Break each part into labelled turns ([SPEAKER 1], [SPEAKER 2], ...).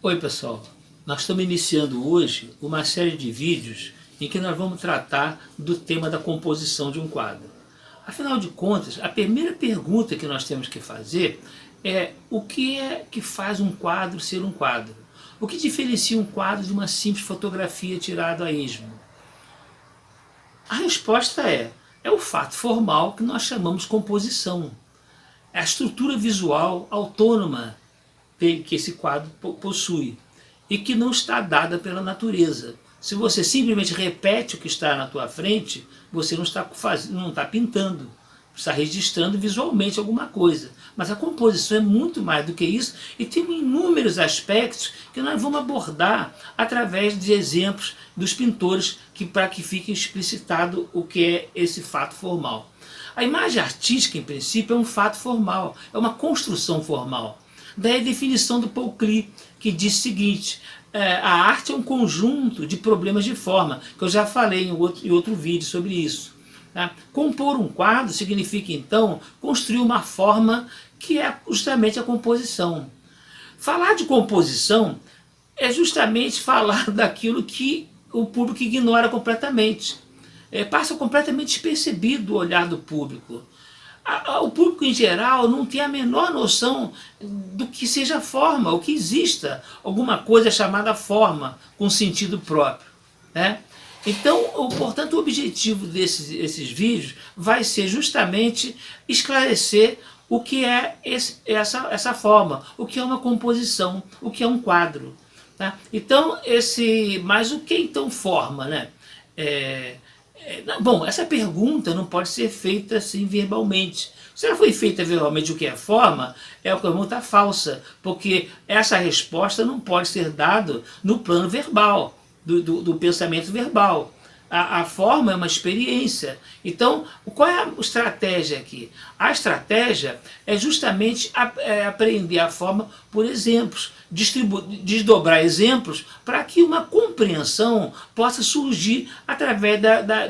[SPEAKER 1] Oi pessoal, nós estamos iniciando hoje uma série de vídeos em que nós vamos tratar do tema da composição de um quadro. Afinal de contas, a primeira pergunta que nós temos que fazer é o que é que faz um quadro ser um quadro? O que diferencia um quadro de uma simples fotografia tirada a esmo? A resposta é o fato formal que nós chamamos composição. É a estrutura visual autônoma que esse quadro possui e que não está dada pela natureza. Se você simplesmente repete o que está na tua frente, você não está pintando, está registrando visualmente alguma coisa. Mas a composição é muito mais do que isso e tem inúmeros aspectos que nós vamos abordar através de exemplos dos pintores para que fique explicitado o que é esse fato formal. A imagem artística, em princípio, é um fato formal, é uma construção formal. Daí a definição do Paul Klee, que diz o seguinte: a arte é um conjunto de problemas de forma, que eu já falei em outro vídeo sobre isso. Tá? Compor um quadro significa então construir uma forma que é justamente a composição. Falar de composição é justamente falar daquilo que o público ignora completamente. Passa completamente despercebido o olhar do público. O público em geral não tem a menor noção do que seja forma, ou que exista alguma coisa chamada forma com sentido próprio, né? Então, portanto, o objetivo desses vídeos vai ser justamente esclarecer o que é essa forma, o que é uma composição, o que é um quadro. Tá? Então, mas o que então forma, né? Bom, essa pergunta não pode ser feita assim verbalmente. Se ela foi feita verbalmente, o que é forma, é uma pergunta falsa, porque essa resposta não pode ser dada no plano verbal, do pensamento verbal. A forma é uma experiência. Então, qual é a estratégia aqui? A estratégia é justamente aprender a forma por exemplos, desdobrar exemplos para que uma compreensão possa surgir através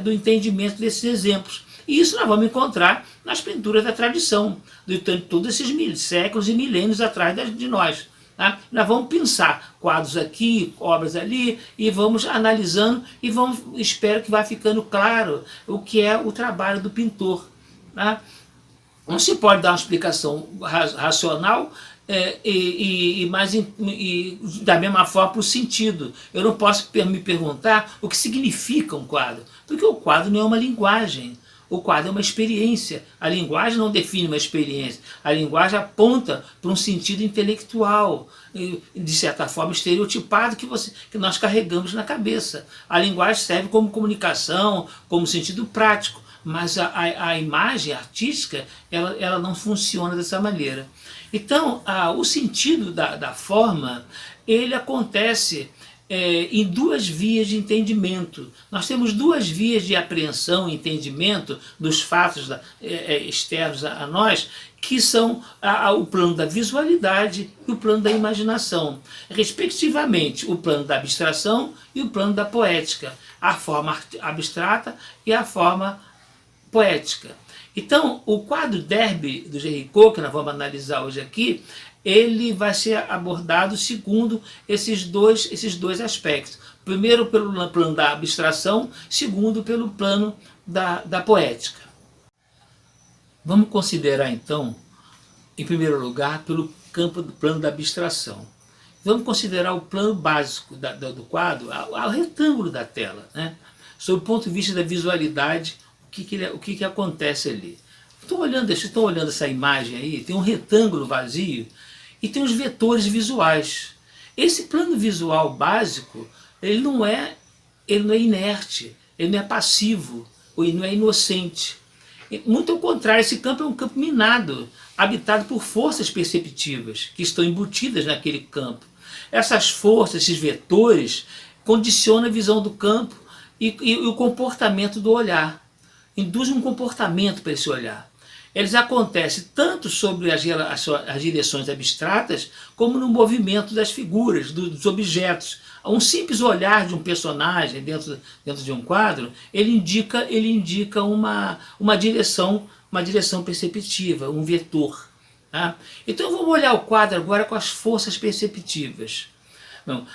[SPEAKER 1] do entendimento desses exemplos. E isso nós vamos encontrar nas pinturas da tradição, de todos esses séculos e milênios atrás de nós. Tá? Nós vamos pensar quadros aqui, obras ali, e vamos analisando e espero que vá ficando claro o que é o trabalho do pintor. Tá? Não se pode dar uma explicação racional mas da mesma forma para o sentido. Eu não posso me perguntar o que significa um quadro, porque o quadro não é uma linguagem. O quadro é uma experiência. A linguagem não define uma experiência. A linguagem aponta para um sentido intelectual, de certa forma estereotipado, que nós carregamos na cabeça. A linguagem serve como comunicação, como sentido prático, mas a imagem artística ela não funciona dessa maneira. Então, o sentido da forma, ele acontece em duas vias de entendimento. Nós temos duas vias de apreensão e entendimento dos fatos externos a nós, que são o plano da visualidade e o plano da imaginação, respectivamente o plano da abstração e o plano da poética, a forma abstrata e a forma poética. Então, o quadro Derby do Géricault, que nós vamos analisar hoje aqui, ele vai ser abordado segundo esses dois aspectos. Primeiro pelo plano da abstração, segundo pelo plano da poética. Vamos considerar então, em primeiro lugar, pelo campo do plano da abstração. Vamos considerar o plano básico do quadro, o retângulo da tela, né? Sob o ponto de vista da visualidade, o que acontece ali. Estão olhando essa imagem aí, tem um retângulo vazio e tem os vetores visuais. Esse plano visual básico, ele não é inerte, ele não é passivo, ele não é inocente. Muito ao contrário, esse campo é um campo minado, habitado por forças perceptivas que estão embutidas naquele campo. Essas forças, esses vetores, condicionam a visão do campo e o comportamento do olhar. Induzem um comportamento para esse olhar. Eles acontecem tanto sobre as direções abstratas, como no movimento das figuras, dos objetos. Um simples olhar de um personagem dentro de um quadro, ele indica uma direção perceptiva, um vetor. Tá? Então vamos olhar o quadro agora com as forças perceptivas. Não.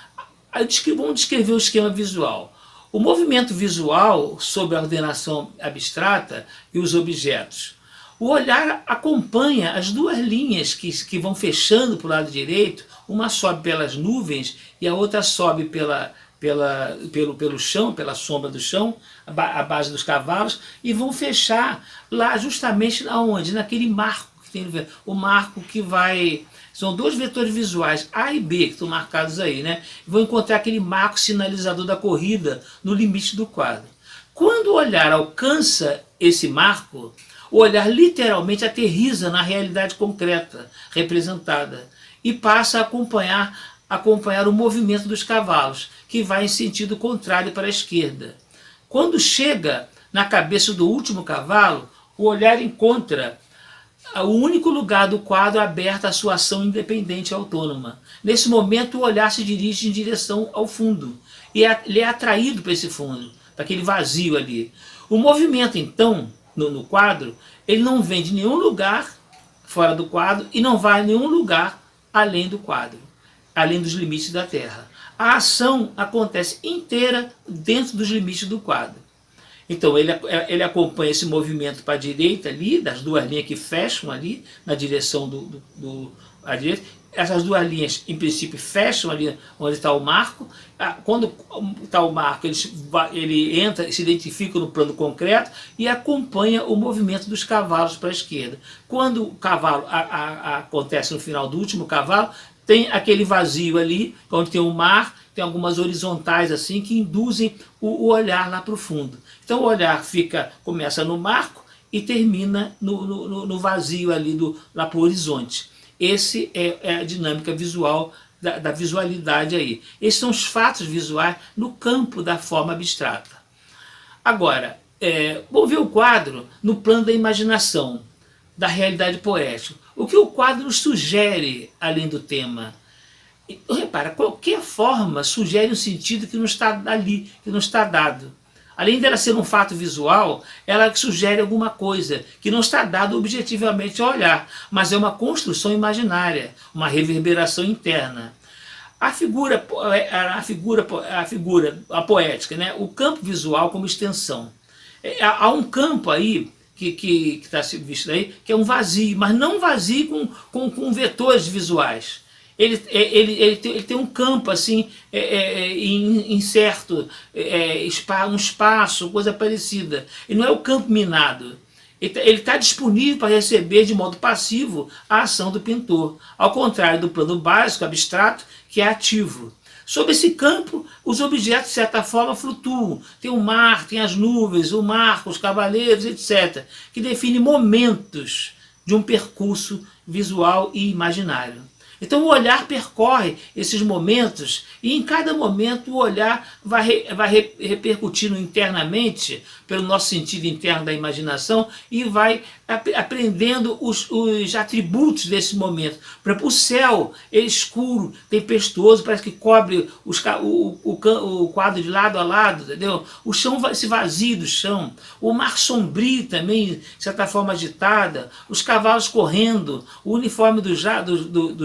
[SPEAKER 1] Vamos descrever o esquema visual. O movimento visual sob a ordenação abstrata e os objetos. O olhar acompanha as duas linhas que vão fechando para o lado direito, uma sobe pelas nuvens e a outra sobe pelo chão, pela sombra do chão, a base dos cavalos, e vão fechar lá justamente aonde? Naquele marco que tem o marco que vai... São dois vetores visuais, A e B, que estão marcados aí, né? Vão encontrar aquele marco sinalizador da corrida no limite do quadro. Quando o olhar alcança esse marco, o olhar literalmente aterriza na realidade concreta, representada, e passa a acompanhar o movimento dos cavalos, que vai em sentido contrário para a esquerda. Quando chega na cabeça do último cavalo, o olhar encontra o único lugar do quadro aberto à sua ação independente e autônoma. Nesse momento, o olhar se dirige em direção ao fundo, e ele é atraído para esse fundo, para aquele vazio ali. O movimento, então, no quadro, ele não vem de nenhum lugar fora do quadro e não vai a nenhum lugar além do quadro, além dos limites da Terra. A ação acontece inteira dentro dos limites do quadro. Então ele acompanha esse movimento para a direita ali, das duas linhas que fecham ali, na direção à direita. Essas duas linhas, em princípio, fecham ali onde está o marco. Quando está o marco, ele entra, se identifica no plano concreto e acompanha o movimento dos cavalos para a esquerda. Quando o cavalo acontece no final do último cavalo, tem aquele vazio ali, onde tem o mar, tem algumas horizontais assim que induzem o olhar lá para o fundo. Então o olhar começa no marco e termina no vazio ali lá para o horizonte. Esse é a dinâmica visual da visualidade aí. Esses são os fatos visuais no campo da forma abstrata. Agora, vamos ver o quadro no plano da imaginação, da realidade poética. O que o quadro nos sugere além do tema? Repara, qualquer forma sugere um sentido que não está ali, que não está dado. Além dela ser um fato visual, ela sugere alguma coisa que não está dado objetivamente ao olhar, mas é uma construção imaginária, uma reverberação interna. A poética, né? O campo visual como extensão. Há um campo aí que está visto aí, que é um vazio, mas não um vazio com vetores visuais. Ele tem um campo assim, incerto, um espaço, coisa parecida. E não é o campo minado. Ele está disponível para receber de modo passivo a ação do pintor, ao contrário do plano básico, abstrato, que é ativo. Sobre esse campo, os objetos, de certa forma, flutuam. Tem o mar, tem as nuvens, o marco, os cavaleiros, etc., que definem momentos de um percurso visual e imaginário. Então o olhar percorre esses momentos e em cada momento o olhar vai repercutindo internamente pelo nosso sentido interno da imaginação e vai aprendendo os atributos desse momento. Por exemplo, o céu é escuro, tempestuoso, parece que cobre o quadro de lado a lado, entendeu? O chão se vazia do chão, o mar sombrio também, de certa forma agitada, os cavalos correndo, o uniforme dos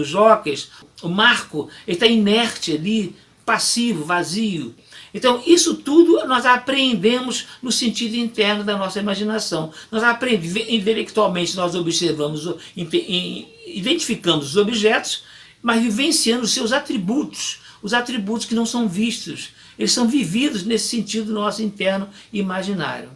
[SPEAKER 1] jockeys, o marco está inerte ali, passivo, vazio. Então isso tudo nós aprendemos no sentido interno da nossa imaginação. Nós aprendemos, intelectualmente nós observamos, identificamos os objetos, mas vivenciando os seus atributos, os atributos que não são vistos. Eles são vividos nesse sentido nosso interno imaginário.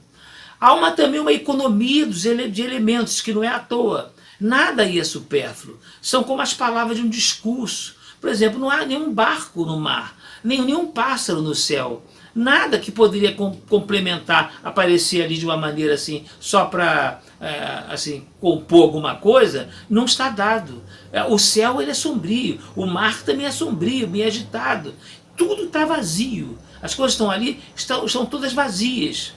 [SPEAKER 1] Há também uma economia de elementos que não é à toa. Nada aí é supérfluo. São como as palavras de um discurso. Por exemplo, não há nenhum barco no mar, nenhum pássaro no céu. Nada que poderia complementar, aparecer ali de uma maneira assim, só para compor alguma coisa, não está dado. O céu ele é sombrio, o mar também é sombrio, bem agitado. Tudo está vazio. As coisas estão ali, estão todas vazias.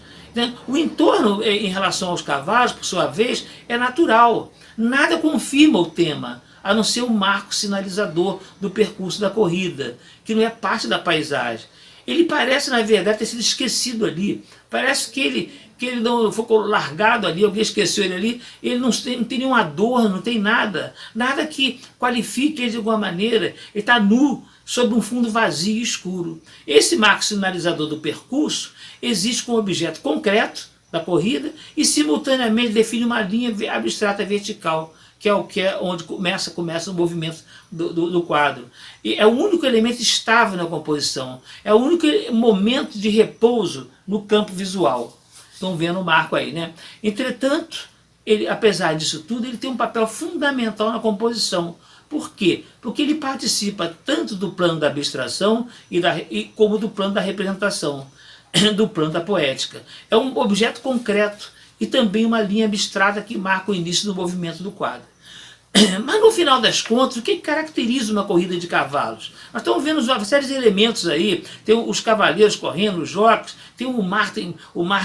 [SPEAKER 1] O entorno em relação aos cavalos, por sua vez, é natural. Nada confirma o tema, a não ser o marco sinalizador do percurso da corrida, que não é parte da paisagem. Ele parece, na verdade, ter sido esquecido ali, Parece que ele não ficou largado ali, alguém esqueceu ele ali, ele não tem nenhum adorno, não tem nada, nada que qualifique ele de alguma maneira, ele está nu, sobre um fundo vazio e escuro. Esse marco sinalizador do percurso existe como objeto concreto da corrida e simultaneamente define uma linha abstrata vertical, que é onde começa o movimento do quadro. E é o único elemento estável na composição, é o único momento de repouso no campo visual. Estão vendo o marco aí, né? Entretanto, ele, apesar disso tudo, ele tem um papel fundamental na composição. Por quê? Porque ele participa tanto do plano da abstração como do plano da representação, do plano da poética. É um objeto concreto e também uma linha abstrata que marca o início do movimento do quadro. Mas no final das contas, o que caracteriza uma corrida de cavalos? Nós estamos vendo uma série de elementos aí, tem os cavaleiros correndo, os jockeys, tem o mar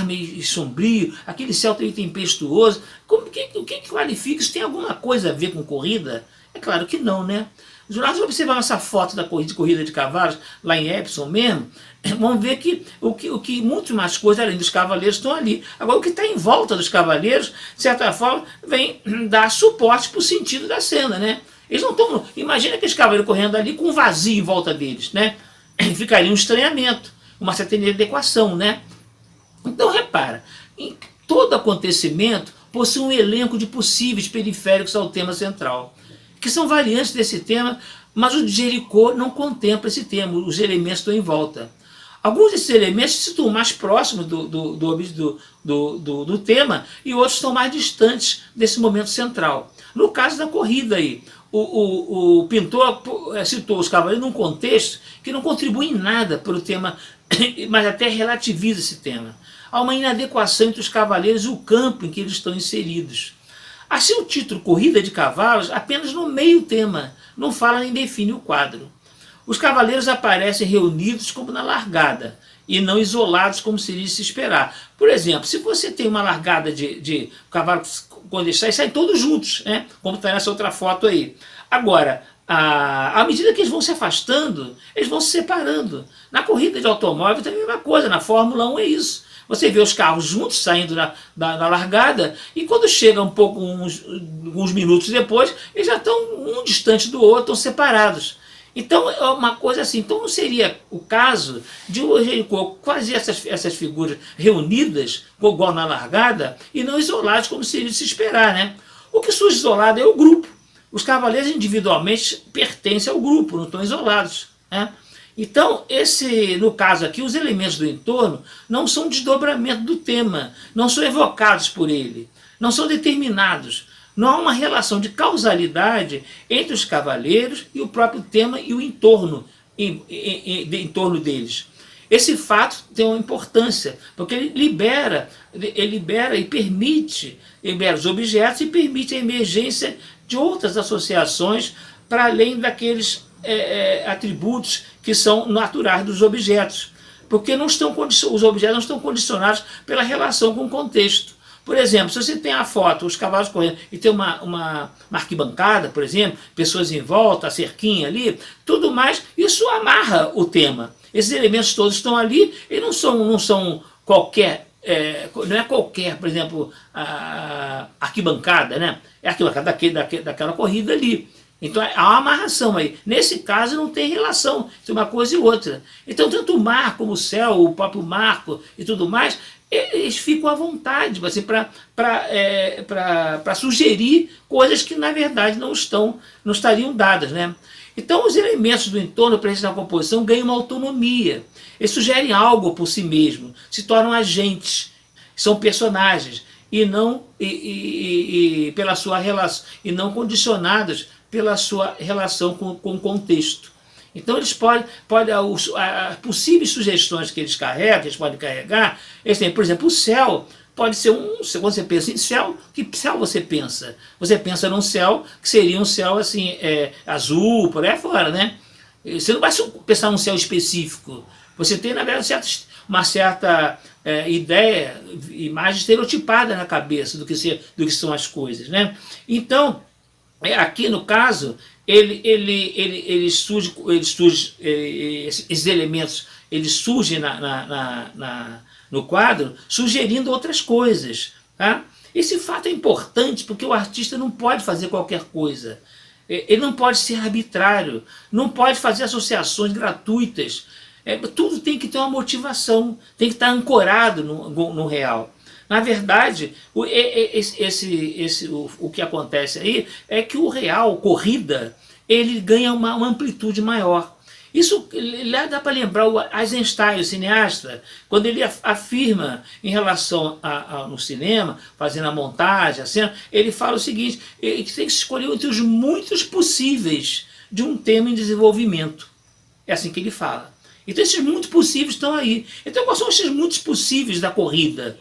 [SPEAKER 1] meio sombrio, aquele céu meio tempestuoso. O que qualifica? Isso tem alguma coisa a ver com corrida? É claro que não, né? Se nós observarmos essa foto da corrida de cavalos, lá em Epsom mesmo, vamos ver que muito mais coisas além dos cavaleiros estão ali. Agora, o que está em volta dos cavaleiros, de certa forma, vem dar suporte para o sentido da cena, né? Eles não estão... Imagina aqueles cavaleiros correndo ali com um vazio em volta deles, né? Ficaria um estranhamento, uma certa inadequação, né? Então, repara, em todo acontecimento possui um elenco de possíveis periféricos ao tema central, que são variantes desse tema, mas o de Jericó não contempla esse tema, os elementos estão em volta. Alguns desses elementos se situam mais próximos do tema e outros estão mais distantes desse momento central. No caso da corrida aí, o pintor citou os cavaleiros num contexto que não contribui em nada para o tema, mas até relativiza esse tema. Há uma inadequação entre os cavaleiros e o campo em que eles estão inseridos. Assim, o título Corrida de Cavalos apenas no meio tema, não fala nem define o quadro. Os cavaleiros aparecem reunidos como na largada, e não isolados como seria de se esperar. Por exemplo, se você tem uma largada de cavalos, quando eles saem todos juntos, né? Como está nessa outra foto aí. Agora, à medida que eles vão se afastando, eles vão se separando. Na corrida de automóvel também é a mesma coisa, na Fórmula 1 é isso. Você vê os carros juntos saindo da largada e quando chega uns minutos depois, eles já estão um distante do outro, estão separados. Então é uma coisa assim, então não seria o caso de o Jericó fazer essas figuras reunidas, igual na largada, e não isoladas como seria de se esperar, né? O que surge isolado é o grupo. Os cavaleiros individualmente pertencem ao grupo, não estão isolados, né? Então, no caso aqui, os elementos do entorno não são desdobramento do tema, não são evocados por ele, não são determinados. Não há uma relação de causalidade entre os cavaleiros e o próprio tema e o entorno, em torno deles. Esse fato tem uma importância, porque ele libera e permite, libera os objetos e permite a emergência de outras associações para além daqueles atributos que são naturais dos objetos, porque os objetos não estão condicionados pela relação com o contexto. Por exemplo, se você tem a foto, os cavalos correndo, e tem uma arquibancada, por exemplo, pessoas em volta, a cerquinha ali, tudo mais, isso amarra o tema. Esses elementos todos estão ali e não são qualquer, não é qualquer, por exemplo, a arquibancada, né? É a arquibancada daquela corrida ali. Então há uma amarração aí. Nesse caso não tem relação entre uma coisa e outra. Então tanto o mar como o céu, o próprio marco e tudo mais, eles ficam à vontade assim, para sugerir coisas que na verdade não estariam dadas, né? Então os elementos do entorno presentes na composição ganham uma autonomia. Eles sugerem algo por si mesmos, se tornam agentes, são personagens pela sua relação, e não condicionados pela sua relação com o contexto. Então eles as possíveis sugestões que eles podem carregar, eles têm, por exemplo, o céu pode ser quando você pensa em céu, que céu você pensa? Você pensa num céu que seria um céu assim, azul, por aí fora, né? Você não vai pensar num céu específico. Você tem, na verdade, uma certa ideia, imagem estereotipada na cabeça do que são as coisas, né? Então, aqui no caso, esses elementos eles surgem no quadro, sugerindo outras coisas. Tá? Esse fato é importante porque o artista não pode fazer qualquer coisa. Ele não pode ser arbitrário, não pode fazer associações gratuitas. Tudo tem que ter uma motivação, tem que estar ancorado no real. Na verdade, o que acontece aí é que o real, corrida, ele ganha uma amplitude maior. Isso dá para lembrar o Eisenstein, o cineasta, quando ele afirma em relação no cinema, fazendo a montagem, a cena, ele fala o seguinte, que tem que escolher entre os muitos possíveis de um tema em desenvolvimento. É assim que ele fala. Então esses muitos possíveis estão aí. Então quais são esses muitos possíveis da corrida?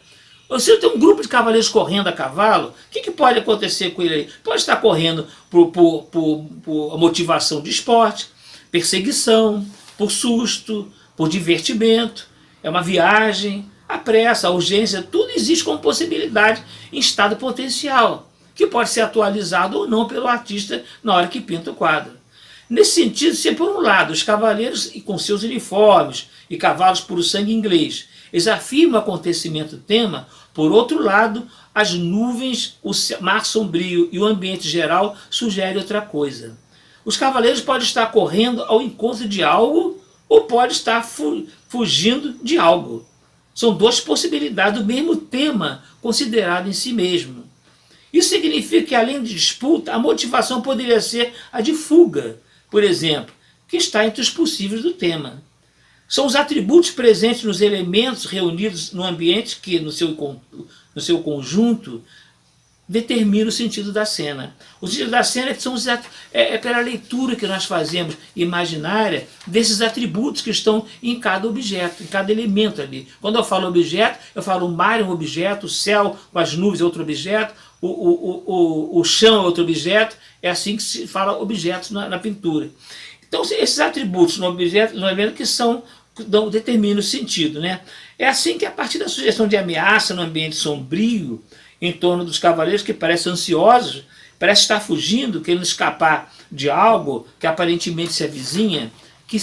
[SPEAKER 1] Você tem um grupo de cavaleiros correndo a cavalo, o que pode acontecer com ele aí? Pode estar correndo por motivação de esporte, perseguição, por susto, por divertimento, é uma viagem, a pressa, a urgência, tudo existe como possibilidade em estado potencial, que pode ser atualizado ou não pelo artista na hora que pinta o quadro. Nesse sentido, se por um lado os cavaleiros com seus uniformes e cavalos puro sangue inglês, eles afirmam o acontecimento tema, por outro lado, as nuvens, o mar sombrio e o ambiente geral sugerem outra coisa. Os cavaleiros podem estar correndo ao encontro de algo ou podem estar fugindo de algo. São duas possibilidades do mesmo tema considerado em si mesmo. Isso significa que, além de disputa, a motivação poderia ser a de fuga, por exemplo, que está entre os possíveis do tema. São os atributos presentes nos elementos reunidos no ambiente que, no seu conjunto, determina o sentido da cena. O sentido da cena é pela leitura que nós fazemos imaginária desses atributos que estão em cada objeto, em cada elemento ali. Quando eu falo objeto, eu falo o mar é um objeto, o céu com as nuvens é outro objeto, o chão é outro objeto, é assim que se fala objetos na pintura. Então esses atributos no objeto, no elemento determinam o sentido. Né? É assim que a partir da sugestão de ameaça no ambiente sombrio, em torno dos cavaleiros que parecem ansiosos, parece estar fugindo, querendo escapar de algo que aparentemente se avizinha, que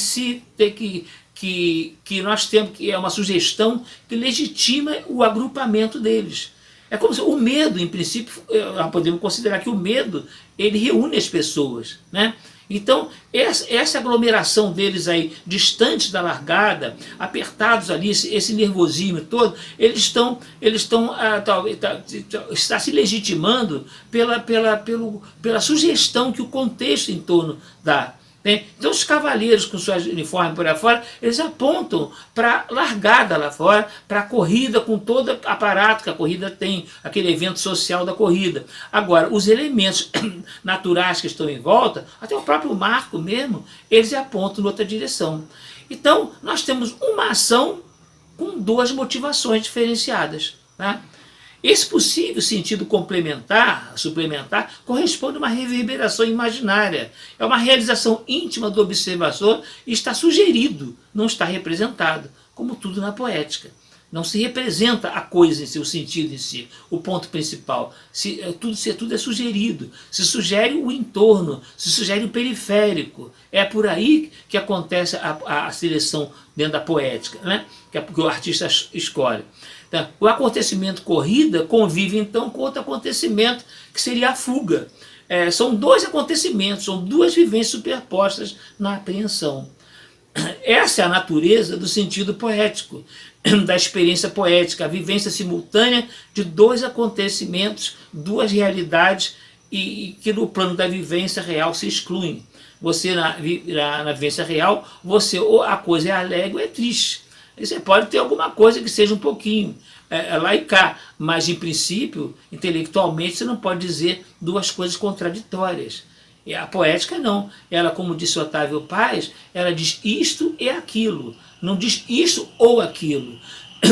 [SPEAKER 1] nós temos, que é uma sugestão que legitima o agrupamento deles. É como se o medo, em princípio, nós podemos considerar que o medo, ele reúne as pessoas, né? Então, essa aglomeração deles aí, distantes da largada, apertados ali, esse nervosismo todo, está se legitimando pela sugestão que o contexto em torno dá. Né? Então os cavaleiros com suas uniformes por aí fora, eles apontam para a largada lá fora, para a corrida com todo o aparato que a corrida tem, aquele evento social da corrida. Agora, os elementos naturais que estão em volta, até o próprio marco mesmo, eles apontam em outra direção. Então, nós temos uma ação com duas motivações diferenciadas. Tá? Esse possível sentido complementar, suplementar, corresponde a uma reverberação imaginária. É uma realização íntima do observador e está sugerido, não está representado, como tudo na poética. Não se representa a coisa em seu sentido em si, o ponto principal. Tudo é sugerido. Se sugere o entorno, se sugere o periférico. É por aí que acontece a seleção dentro da poética, né? Que o artista escolhe. Então, o acontecimento corrida convive então com outro acontecimento que seria a fuga. São dois acontecimentos, são duas vivências superpostas na apreensão. Essa é a natureza do sentido poético, da experiência poética, a vivência simultânea de dois acontecimentos, duas realidades e que no plano da vivência real se excluem. Você na vivência real, ou a coisa é alegre ou é triste. Você pode ter alguma coisa que seja um pouquinho lá e cá, mas em princípio, intelectualmente, você não pode dizer duas coisas contraditórias. E a poética não. Ela, como disse Otávio Paz, ela diz isto e aquilo. Não diz isto ou aquilo.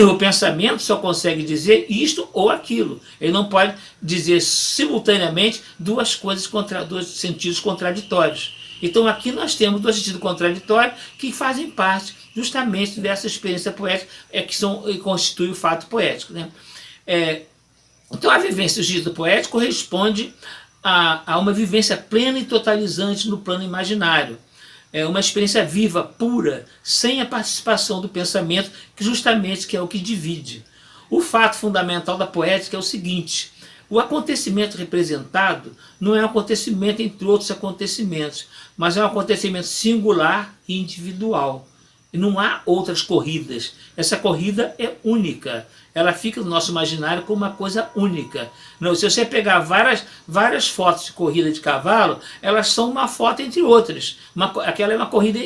[SPEAKER 1] O pensamento só consegue dizer isto ou aquilo. Ele não pode dizer simultaneamente duas coisas, dois sentidos contraditórios. Então aqui nós temos dois sentidos contraditórios que fazem parte justamente dessa experiência poética, que constitui o fato poético. Né? Então a vivência do sentido poético corresponde a uma vivência plena e totalizante no plano imaginário. é uma experiência viva, pura, sem a participação do pensamento, que justamente que é o que divide. O fato fundamental da poética é o seguinte: o acontecimento representado não é um acontecimento entre outros acontecimentos, mas é um acontecimento singular e individual. E não há outras corridas. Essa corrida é única. Ela fica no nosso imaginário como uma coisa única. Não, se você pegar várias fotos de corrida de cavalo, elas são uma foto entre outras. Aquela é uma corrida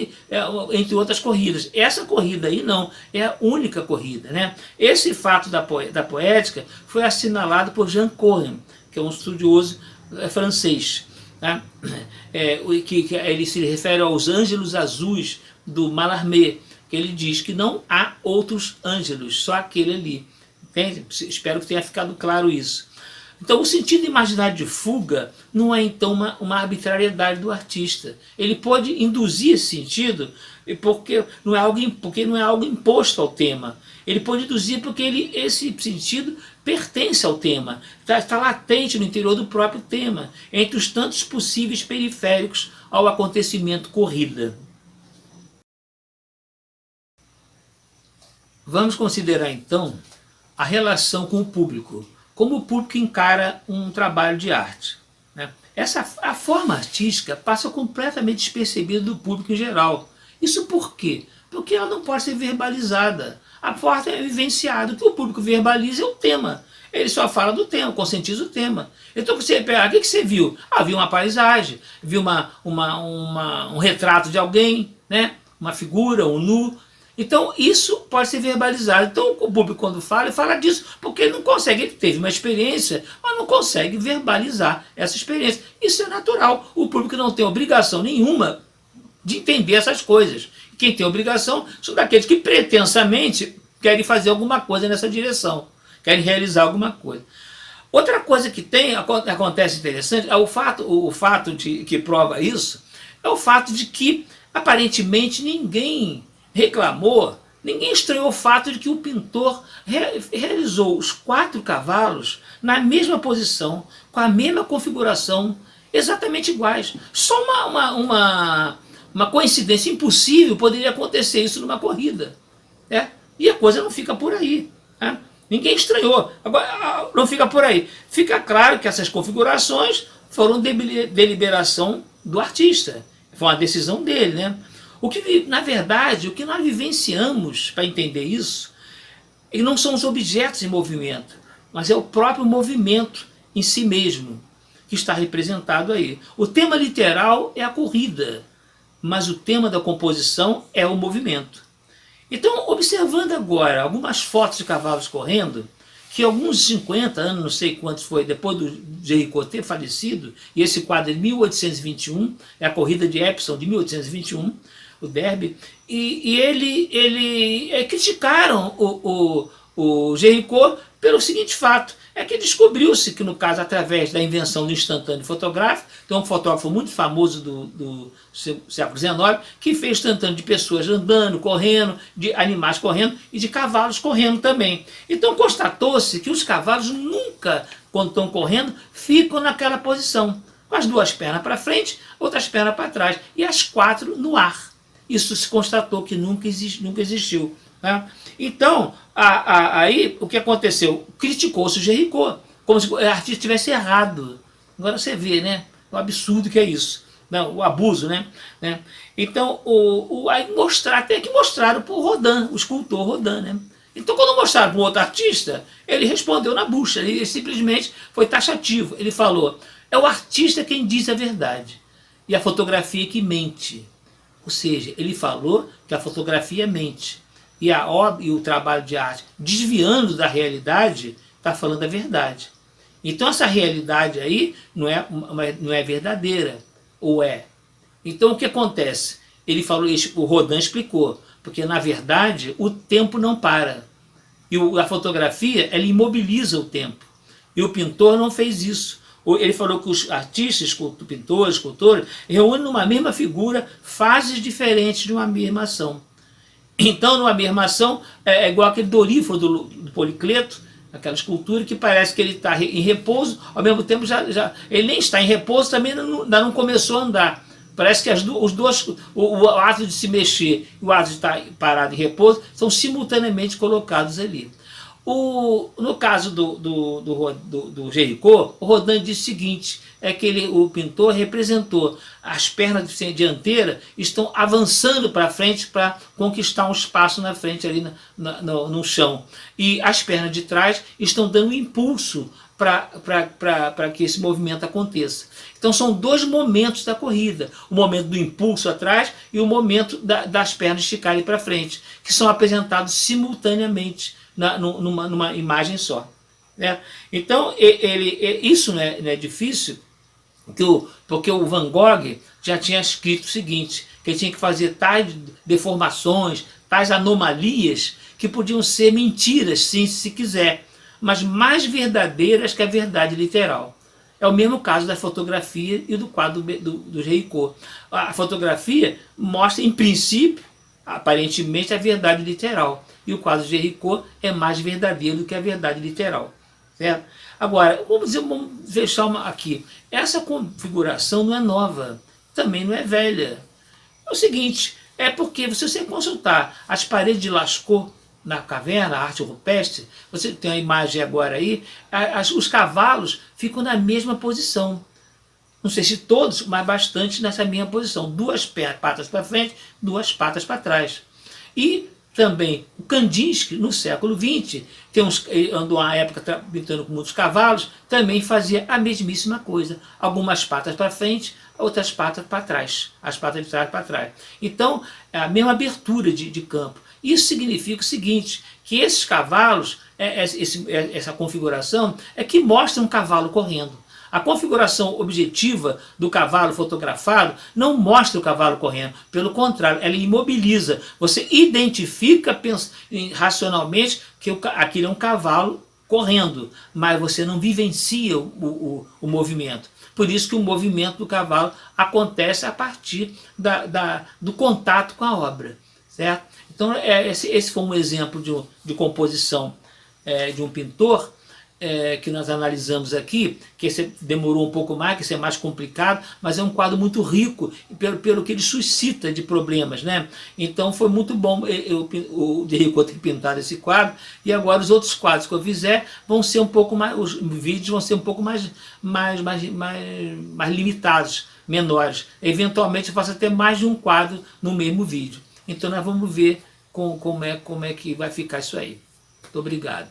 [SPEAKER 1] entre outras corridas. Essa corrida aí não, é a única corrida, né? Esse fato da poética foi assinalado por Jean Cohen, que é um estudioso francês. Tá? Que ele se refere aos ângelos azuis do Mallarmé, que ele diz que não há outros ângelos, só aquele ali. Entende? Espero que tenha ficado claro isso. Então, o sentido imaginário de fuga não é, então, uma arbitrariedade do artista. Ele pode induzir esse sentido porque não é algo imposto ao tema. Ele pode induzir porque esse sentido pertence ao tema, está latente no interior do próprio tema, entre os tantos possíveis periféricos ao acontecimento corrida. Vamos considerar, então, a relação com o público, como o público encara um trabalho de arte. Né? A forma artística passa completamente despercebida do público em geral. Isso por quê? Porque ela não pode ser verbalizada. A forma é vivenciada. O que o público verbaliza é o tema. Ele só fala do tema, conscientiza o tema. Então, você pega, o que você viu? Viu uma paisagem, viu um retrato de alguém, né? Uma figura, um nu. Então, isso pode ser verbalizado. Então, o público, quando fala, ele fala disso, porque ele não consegue, ele teve uma experiência, mas não consegue verbalizar essa experiência. Isso é natural. O público não tem obrigação nenhuma de entender essas coisas. Quem tem obrigação são daqueles que pretensamente querem fazer alguma coisa nessa direção, querem realizar alguma coisa. Outra coisa que acontece interessante, é o fato que prova isso, é o fato de que, aparentemente, ninguém reclamou, ninguém estranhou o fato de que o pintor realizou os 4 cavalos na mesma posição, com a mesma configuração, exatamente iguais. Só uma coincidência impossível poderia acontecer isso numa corrida. Né? E a coisa não fica por aí. Né? Ninguém estranhou. Agora, não fica por aí. Fica claro que essas configurações foram deliberação do artista. Foi uma decisão dele, né? Na verdade, o que nós vivenciamos para entender isso, não são os objetos em movimento, mas é o próprio movimento em si mesmo, que está representado aí. O tema literal é a corrida, mas o tema da composição é o movimento. Então, observando agora algumas fotos de cavalos correndo, que alguns 50 anos, não sei quantos foi, depois do Géricault ter falecido, e esse quadro é de 1821, é a corrida de Epsom de 1821, o derby, e ele criticaram o Géricault pelo seguinte fato, é que descobriu-se que, no caso, através da invenção do instantâneo fotográfico, tem um fotógrafo muito famoso do século XIX, que fez instantâneo de pessoas andando, correndo, de animais correndo e de cavalos correndo também. Então constatou-se que os cavalos nunca, quando estão correndo, ficam naquela posição, com as 2 pernas para frente, outras pernas para trás, e as 4 no ar. Isso se constatou que nunca existiu. Tá? Então, aí o que aconteceu? Criticou-se o Géricault, como se o artista tivesse errado. Agora você vê, né? O absurdo que é isso. Não, o abuso, né? Então, aí até que mostraram para o Rodin, o escultor Rodin, né? Então, quando mostraram para um outro artista, ele respondeu na bucha, ele simplesmente foi taxativo. Ele falou, é o artista quem diz a verdade, e a fotografia que mente. Ou seja, ele falou que a fotografia mente. E a obra e o trabalho de arte, desviando da realidade, está falando a verdade. Então essa realidade aí não é verdadeira, ou é? Então o que acontece? Ele falou, o Rodin explicou, porque na verdade o tempo não para. E a fotografia, ela imobiliza o tempo. E o pintor não fez isso. Ele falou que os artistas, pintores, escultores, reúnem numa mesma figura fases diferentes de uma mesma ação. Então, numa mesma ação, é igual aquele Doríforo do Policleto, aquela escultura que parece que ele está em repouso, ao mesmo tempo ele nem está em repouso, também ainda não começou a andar. Parece que os dois, o ato de se mexer e o ato de estar parado em repouso são simultaneamente colocados ali. No caso do Jericó, o Rodin diz o seguinte, é que o pintor representou as pernas dianteiras estão avançando para frente para conquistar um espaço na frente ali no chão. E as pernas de trás estão dando um impulso para que esse movimento aconteça. Então são dois momentos da corrida, o momento do impulso atrás e o momento das pernas esticarem para frente, que são apresentados simultaneamente numa imagem só. Né? Então isso não é difícil, porque o Van Gogh já tinha escrito o seguinte, que ele tinha que fazer tais deformações, tais anomalias, que podiam ser mentiras, sim, se quiser, mas mais verdadeiras que a verdade literal. É o mesmo caso da fotografia e do quadro do Jericó. A fotografia mostra, em princípio, aparentemente, a verdade literal. E o quadro de Jericó é mais verdadeiro do que a verdade literal. Certo? Agora, vamos fechar aqui. Essa configuração não é nova, também não é velha. É o seguinte, é porque se você consultar as paredes de Lascaux na caverna, a arte rupestre, você tem a imagem agora aí, os cavalos ficam na mesma posição. Não sei se todos, mas bastante nessa mesma posição. Duas patas para frente, duas patas para trás. E também o Kandinsky, no século XX, andou uma época pintando com muitos cavalos, também fazia a mesmíssima coisa. Algumas patas para frente, outras patas para trás. As patas de trás para trás. Então, é a mesma abertura de campo. Isso significa o seguinte, que esses cavalos, essa configuração, é que mostra um cavalo correndo. A configuração objetiva do cavalo fotografado não mostra o cavalo correndo, pelo contrário, ela imobiliza. Você identifica racionalmente que aquilo é um cavalo correndo, mas você não vivencia o movimento. Por isso que o movimento do cavalo acontece a partir do contato com a obra. Certo? Então esse foi um exemplo de composição de um pintor que nós analisamos aqui, que esse demorou um pouco mais, que esse é mais complicado, mas é um quadro muito rico pelo que ele suscita de problemas. Né? Então foi muito bom o Jericó ter pintado esse quadro, e agora os outros quadros que eu fizer vão ser um pouco mais, os vídeos vão ser um pouco mais limitados, menores. Eventualmente eu faço até mais de um quadro no mesmo vídeo. Então nós vamos ver como é que vai ficar isso aí. Muito obrigado.